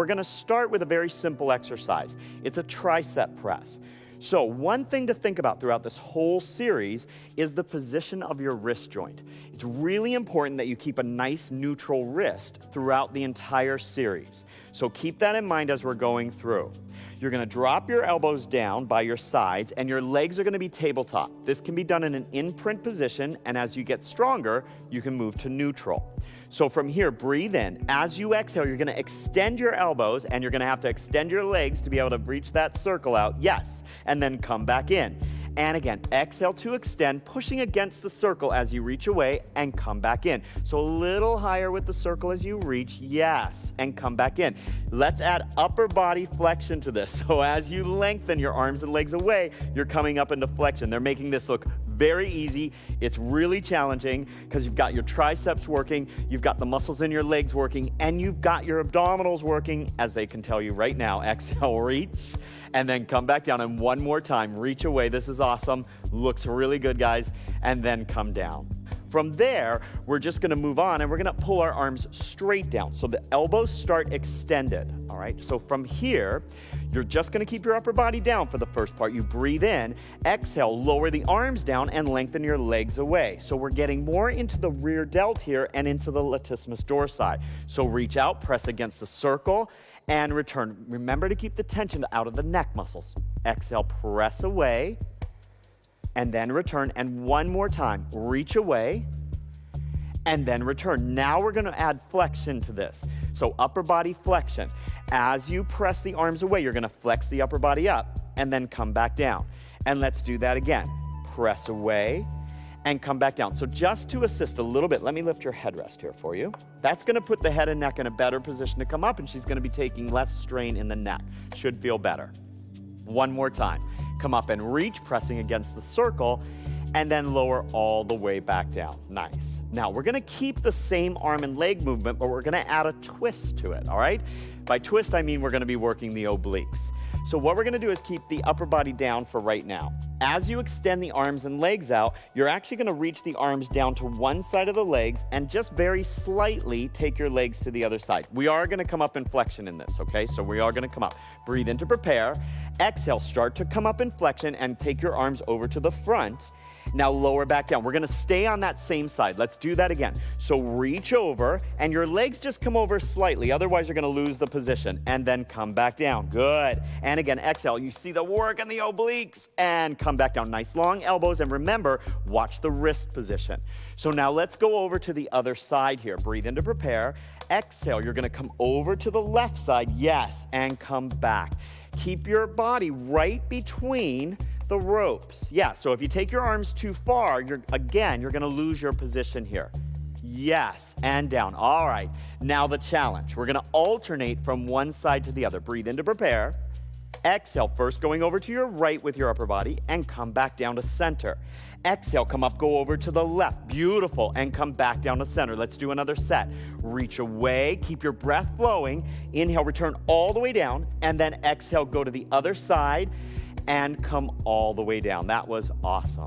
gonna start with a very simple exercise. It's a tricep press. So one thing to think about throughout this whole series is the position of your wrist joint. It's really important that you keep a nice neutral wrist throughout the entire series. So keep that in mind as we're going through. You're gonna drop your elbows down by your sides and your legs are gonna be tabletop. This can be done in an in-print position, and as you get stronger, you can move to neutral. So from here, breathe in. As you exhale, you're gonna extend your elbows and you're gonna have to extend your legs to be able to reach that circle out. Yes, and then come back in. And again, exhale to extend, pushing against the circle as you reach away and come back in. So a little higher with the circle as you reach, yes, and come back in. Let's add upper body flexion to this. So as you lengthen your arms and legs away, you're coming up into flexion. They're making this look very easy. It's really challenging because you've got your triceps working, you've got the muscles in your legs working, and you've got your abdominals working, as they can tell you right now. Exhale, reach, and then come back down. And one more time, reach away. This is awesome. Looks really good, guys. And then come down. From there, we're just gonna move on and we're gonna pull our arms straight down. So the elbows start extended, all right? So from here, you're just gonna keep your upper body down for the first part. You breathe in, exhale, lower the arms down and lengthen your legs away. So we're getting more into the rear delt here and into the latissimus dorsi. So reach out, press against the circle, and return. Remember to keep the tension out of the neck muscles. Exhale, press away, and then return. And one more time, reach away, and then return. Now we're gonna add flexion to this. So upper body flexion. As you press the arms away, you're gonna flex the upper body up and then come back down. And let's do that again. Press away and come back down. So just to assist a little bit, let me lift your headrest here for you. That's gonna put the head and neck in a better position to come up, and she's gonna be taking less strain in the neck. Should feel better. One more time. Come up and reach, pressing against the circle, and then lower all the way back down. Nice. Now, we're gonna keep the same arm and leg movement, but we're gonna add a twist to it, all right? By twist, I mean we're gonna be working the obliques. So what we're gonna do is keep the upper body down for right now. As you extend the arms and legs out, you're actually gonna reach the arms down to one side of the legs and just very slightly take your legs to the other side. We are gonna come up in flexion in this, okay? So we are gonna come up. Breathe in to prepare. Exhale, start to come up in flexion and take your arms over to the front. Now lower back down. We're gonna stay on that same side. Let's do that again. So reach over and your legs just come over slightly. Otherwise, you're gonna lose the position. And then come back down. Good. And again, exhale. You see the work in the obliques. And come back down. Nice long elbows. And remember, watch the wrist position. So now let's go over to the other side here. Breathe in to prepare. Exhale. You're gonna come over to the left side. Yes. And come back. Keep your body right between the ropes. Yeah, so if you take your arms too far, you're gonna lose your position here. Yes, and down. All right, now the challenge. We're gonna alternate from one side to the other. Breathe in to prepare. Exhale, first going over to your right with your upper body and come back down to center. Exhale, come up, go over to the left. Beautiful, and come back down to center. Let's do another set. Reach away, keep your breath flowing. Inhale, return all the way down, and then exhale, go to the other side and come all the way down. That was awesome.